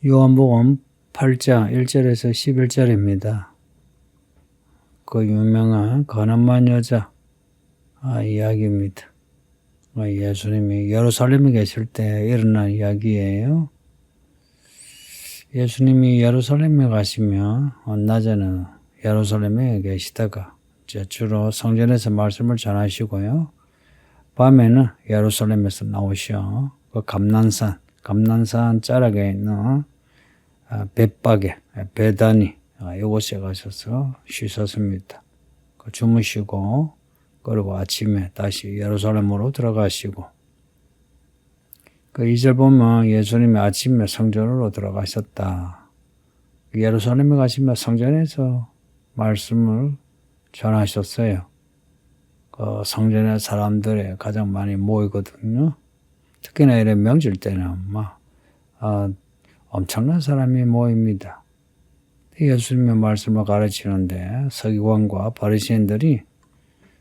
요한복음 8장 1절에서 11절입니다. 그 유명한 가늠한 여자 이야기입니다. 예수님이 예루살렘에 계실 때 일어난 이야기예요. 예수님이 예루살렘에 가시면 낮에는 예루살렘에 계시다가 이제 주로 성전에서 말씀을 전하시고요. 밤에는 예루살렘에서 나오셔 그 감난산 자락에 있는 벳박에 베다니 이곳에 가셔서 쉬셨습니다. 주무시고 그리고 아침에 다시 예루살렘으로 들어가시고 그 2절 보면 예수님이 아침에 성전으로 들어가셨다. 예루살렘에 가시면 성전에서 말씀을 전하셨어요. 그 성전에 사람들이 가장 많이 모이거든요. 특히나 이런 명절 때는 엄청난 사람이 모입니다. 예수님의 말씀을 가르치는데 서기관과 바리새인들이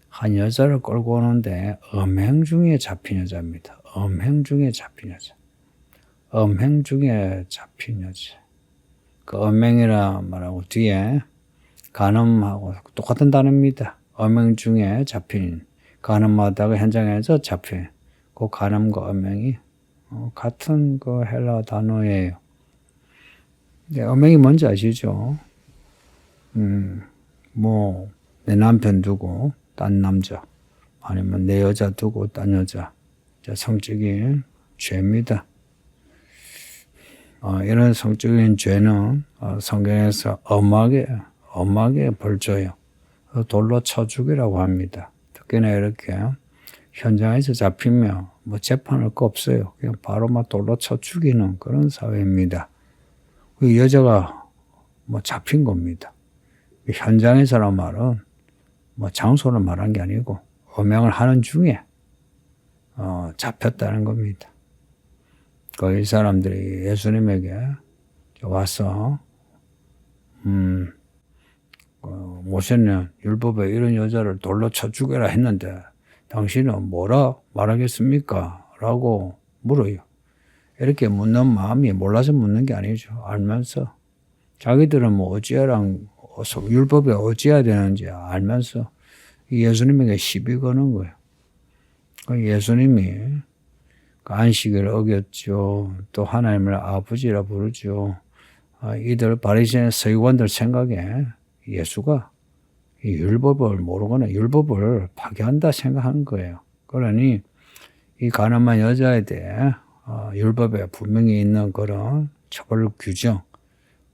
한 여자를 끌고 오는데 음행 중에 잡힌 여자입니다. 음행 중에 잡힌 여자. 음행 중에 잡힌 여자. 그 음행이라 말하고 뒤에 간음하고 똑같은 단어입니다. 음행 중에 잡힌, 간음하다가 현장에서 잡힌 그 간음과 음행이 같은 그 헬라 단어예요. 네, 음행이 뭔지 아시죠? 내 남편 두고 딴 남자, 아니면 내 여자 두고 딴 여자, 성적인 죄입니다. 이런 성적인 죄는 성경에서 엄하게 벌 줘요. 돌로 쳐 죽이라고 합니다. 특히나 이렇게 현장에서 잡히면 재판할 거 없어요. 그냥 바로 돌로 쳐 죽이는 그런 사회입니다. 그 여자가 잡힌 겁니다. 현장에서란 말은 장소를 말한 게 아니고 음행을 하는 중에 잡혔다는 겁니다. 이 사람들이 예수님에게 와서 모세는 율법에 이런 여자를 돌로 쳐 죽여라 했는데 당신은 뭐라 말하겠습니까? 라고 물어요. 이렇게 묻는 마음이 몰라서 묻는 게 아니죠. 알면서 자기들은 율법에 어찌해야 되는지 알면서 예수님에게 시비 거는 거예요. 예수님이 안식을 어겼죠. 또 하나님을 아버지라 부르죠. 이들 바리새인 서기관들 생각에 예수가 이 율법을 모르거나 율법을 파괴한다 생각한 거예요. 그러니 이 가늠한 여자에 대해 율법에 분명히 있는 그런 처벌 규정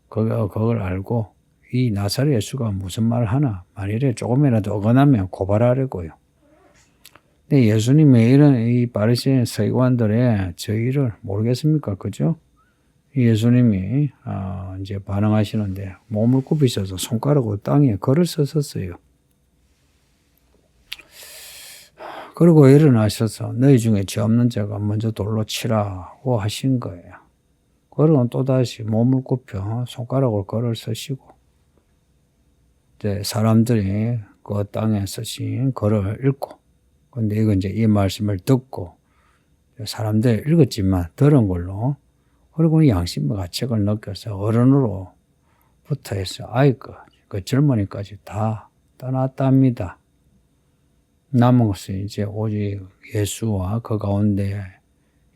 그걸 알고 이 나사렛 예수가 무슨 말을 하나 만일에 조금이라도 어긋나면 고발하려고요. 근데 예수님의 이런 이 바리새인 서기관들의 저희를 모르겠습니까? 그죠? 예수님이 이제 반응하시는데 몸을 굽히셔서 손가락으로 땅에 글을 썼었어요. 그리고 일어나셔서 너희 중에 죄 없는 자가 먼저 돌로 치라고 하신 거예요. 그러고 또다시 몸을 굽혀 손가락으로 글을 쓰시고 이제 사람들이 그 땅에 쓰신 글을 읽고 근데 이건 이제 이 말씀을 듣고 사람들이 읽었지만 들은 걸로 그리고 양심과 가책을 느껴서 어른으로부터 해서 그 젊은이까지 다 떠났답니다. 남은 것은 이제 오직 예수와 그 가운데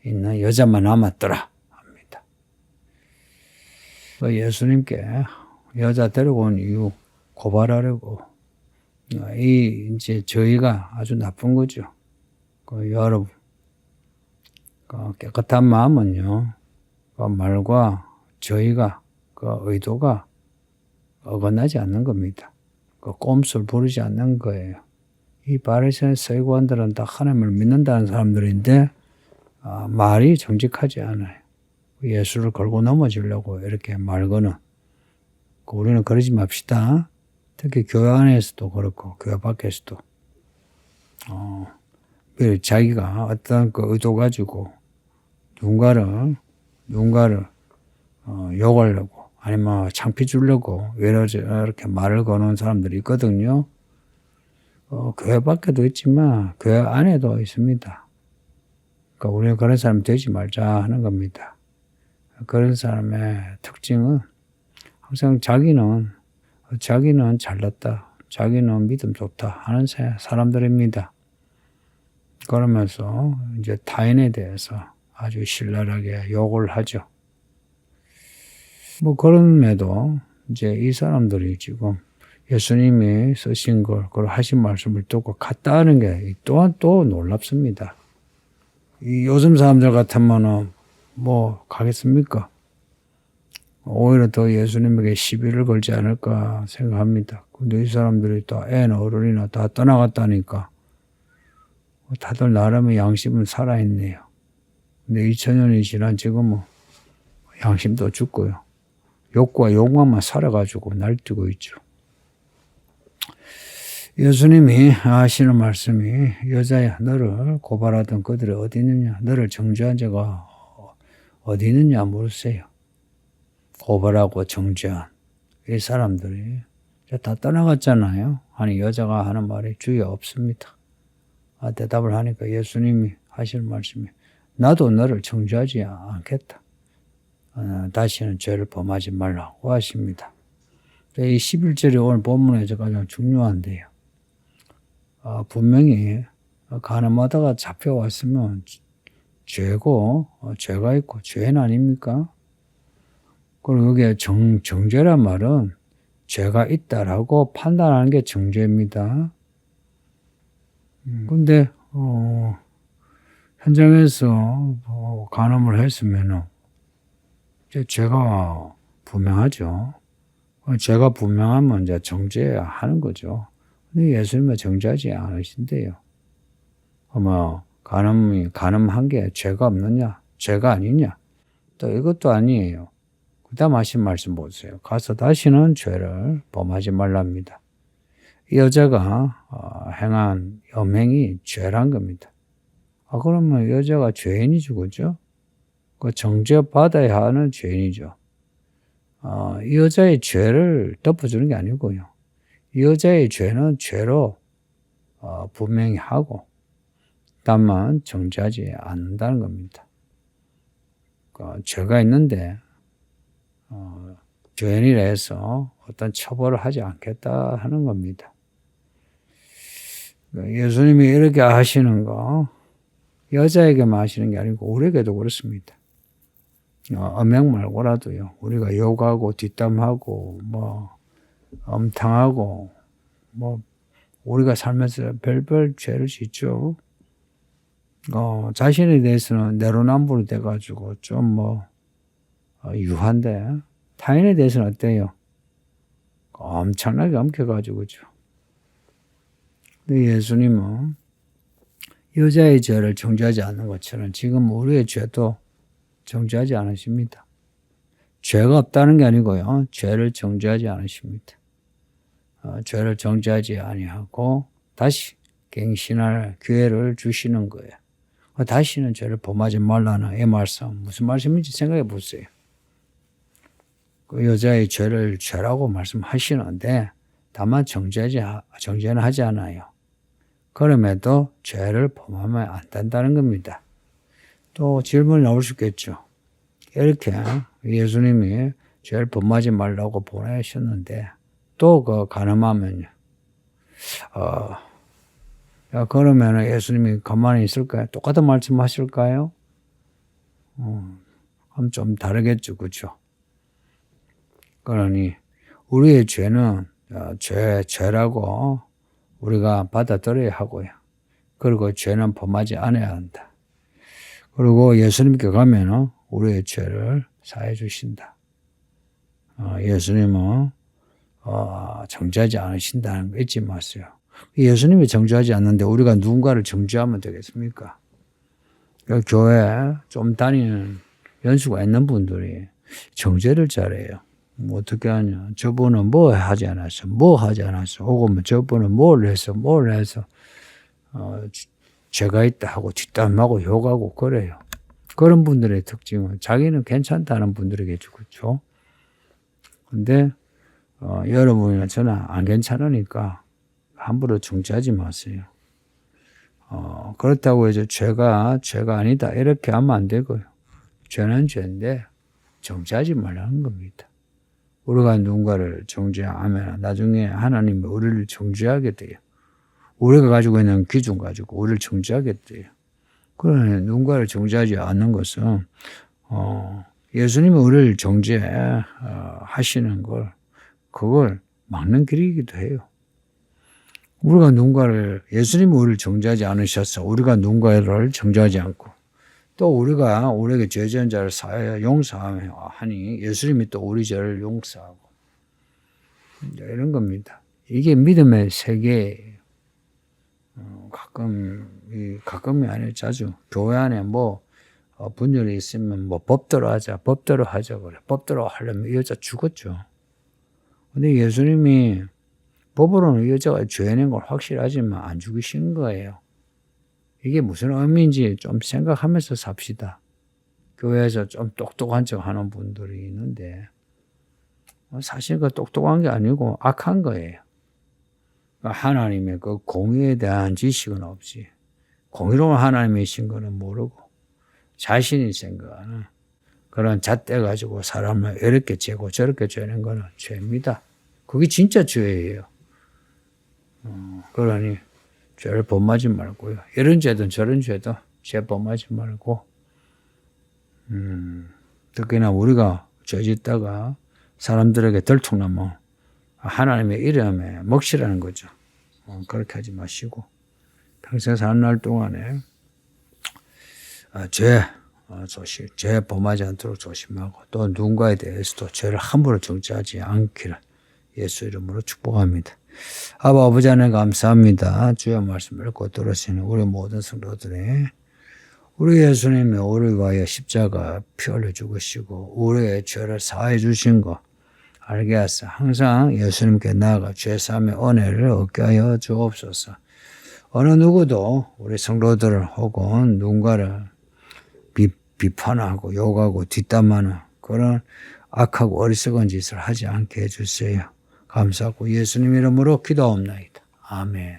있는 여자만 남았더라 합니다. 예수님께 여자 데리고 온 이유 고발하려고 이제 저희가 아주 나쁜 거죠. 여러분 깨끗한 마음은요. 말과 저희가 의도가 어긋나지 않는 겁니다. 꼼수를 부르지 않는 거예요. 이 바리새인 서기관들은 다 하나님을 믿는다는 사람들인데 말이 정직하지 않아요. 예수를 걸고 넘어지려고 이렇게 말 거는 우리는 그러지 맙시다. 특히 교회 안에서도 그렇고 교회 밖에서도 자기가 어떤 의도 가지고 누군가를 욕하려고 아니면 창피 주려고 이렇게 말을 거는 사람들이 있거든요. 교회 밖에도 있지만 교회 안에도 있습니다. 그러니까 우리가 그런 사람 되지 말자 하는 겁니다. 그런 사람의 특징은 항상 자기는 잘났다, 자기는 믿음 좋다 하는 사람들입니다. 그러면서 이제 타인에 대해서 아주 신랄하게 욕을 하죠. 뭐 그럼에도 이제 이 사람들이 지금 예수님이 쓰신 걸, 그걸 하신 말씀을 듣고 갔다 하는 게 또한 또 놀랍습니다. 이 요즘 사람들 같으면은 뭐 가겠습니까? 오히려 더 예수님에게 시비를 걸지 않을까 생각합니다. 근데 이 사람들이 또 애나 어른이나 다 떠나갔다니까 다들 나름의 양심은 살아있네요. 근데 2000년이 지난 지금은 양심도 죽고요. 욕과 욕망만 살아가지고 날뛰고 있죠. 예수님이 하시는 말씀이 여자야 너를 고발하던 그들이 어디 있느냐, 너를 정죄한 자가 어디 있느냐 물으세요. 고발하고 정죄한 이 사람들이 다 떠나갔잖아요. 아니 여자가 하는 말이 주의 없습니다. 대답을 하니까 예수님이 하시는 말씀이 나도 너를 정죄하지 않겠다. 다시는 죄를 범하지 말라고 하십니다. 이 11절이 오늘 본문에서 가장 중요한데요. 분명히 가늠하다가 잡혀왔으면 죄고 죄가 있고 죄는 아닙니까? 그리고 여기에 정죄란 말은 죄가 있다라고 판단하는 게 정죄입니다. 근데 현장에서 간음을 했으면은 이제 죄가 분명하죠. 죄가 분명하면 이제 정죄하는 거죠. 근데 예수님은 정죄하지 않으신대요. 간음한 게 죄가 없느냐? 죄가 아니냐? 또 이것도 아니에요. 그 다음 하신 말씀 보세요. 가서 다시는 죄를 범하지 말랍니다. 이 여자가 행한 음행이 죄란 겁니다. 그러면 여자가 죄인이죠, 그죠? 그 정죄받아야 하는 죄인이죠. 이 여자의 죄를 덮어주는 게 아니고요. 이 여자의 죄는 죄로 분명히 하고 다만 정죄하지 않는다는 겁니다. 죄가 있는데 죄인이라 해서 어떤 처벌을 하지 않겠다 하는 겁니다. 예수님이 이렇게 하시는 거 여자에게만 하시는 게 아니고 우리에게도 그렇습니다. 음행 말고라도요. 우리가 욕하고 뒷담하고 엄탕하고 우리가 살면서 별별 죄를 짓죠. 자신에 대해서는 내로남불이 돼가지고 좀 유한데 타인에 대해서는 어때요? 엄청나게 엄격하죠, 그죠? 근데 예수님은 여자의 죄를 정죄하지 않는 것처럼 지금 우리의 죄도 정죄하지 않으십니다. 죄가 없다는 게 아니고요. 죄를 정죄하지 않으십니다. 죄를 정죄하지 아니하고 다시 갱신할 기회를 주시는 거예요. 다시는 죄를 범하지 말라는 이 말씀 무슨 말씀인지 생각해 보세요. 그 여자의 죄를 죄라고 말씀하시는데 다만 정죄는 하지 않아요. 그럼에도 죄를 범하면 안 된다는 겁니다. 또 질문이 나올 수 있겠죠. 이렇게 예수님이 죄를 범하지 말라고 보내셨는데 또 간음하면요. 그러면 예수님이 가만히 있을까요? 똑같은 말씀 하실까요? 그럼 좀 다르겠죠. 그렇죠? 그러니 우리의 죄는 죄라고 우리가 받아들여야 하고요. 그리고 죄는 범하지 않아야 한다. 그리고 예수님께 가면은 우리의 죄를 사해 주신다. 예수님은 정죄하지 않으신다는 거 잊지 마세요. 예수님이 정죄하지 않는데 우리가 누군가를 정죄하면 되겠습니까? 교회 좀 다니는 연수가 있는 분들이 정죄를 잘해요. 어떻게 하냐. 저분은 뭐 하지 않았어. 혹은 저분은 뭘 해서 죄가 있다 하고 뒷담하고 욕하고 그래요. 그런 분들의 특징은 자기는 괜찮다는 분들에게죠. 그렇죠? 근데 여러분이나 저는 안 괜찮으니까 함부로 정죄하지 마세요. 그렇다고 해서 죄가 아니다 이렇게 하면 안 되고요. 죄는 죄인데 정죄하지 말라는 겁니다. 우리가 누군가를 정죄하면 나중에 하나님이 우리를 정죄하게 돼요. 우리가 가지고 있는 기준 가지고 우리를 정죄하게 돼요. 그러니 누군가를 정죄하지 않는 것은 예수님이 우리를 정죄하시는 걸 그걸 막는 길이기도 해요. 우리가 누군가를 예수님이 우리를 정죄하지 않으셔서 우리가 누군가를 정죄하지 않고 또 우리가 우리에게 죄 지은 자를 용서하니 예수님이 또 우리 죄를 용서하고 이런 겁니다. 이게 믿음의 세계예요. 가끔이 아니라 자주 교회 안에 분열이 있으면 법대로 하자 그래. 법대로 하려면 이 여자 죽었죠. 근데 예수님이 법으로는 이 여자가 죄낸 걸 확실하지만 안 죽이신 거예요. 이게 무슨 의미인지 좀 생각하면서 삽시다. 교회에서 좀 똑똑한 척 하는 분들이 있는데 사실 그 똑똑한 게 아니고 악한 거예요. 하나님의 그 공의에 대한 지식은 없이 공의로운 하나님이신 거는 모르고 자신이 생각하는 그런 잣대 가지고 사람을 이렇게 죄고 저렇게 죄는 거는 죄입니다. 그게 진짜 죄예요. 그러니 죄를 범하지 말고요. 이런 죄든 저런 죄도 죄 범하지 말고 특히나 우리가 죄 짓다가 사람들에게 들통나면 하나님의 이름에 먹시라는 거죠. 그렇게 하지 마시고 평생 사는 날 동안에 죄 범하지 않도록 조심하고 또 누군가에 대해서도 죄를 함부로 정죄하지 않기를 예수 이름으로 축복합니다. 아버지 하나님 감사합니다. 주의 말씀을 읽고 들으시는 우리 모든 성도들의 우리 예수님이 우리 위하여 십자가 피 흘려 죽으시고 우리의 죄를 사해 주신 거 알게 하사 항상 예수님께 나아가 죄사함의 은혜를 얻게 하여 주옵소서. 어느 누구도 우리 성도들을 혹은 누군가를 비판하고 욕하고 뒷담화하는 그런 악하고 어리석은 짓을 하지 않게 해주세요. 감사하고 예수님 이름으로 기도하옵나이다. 아멘.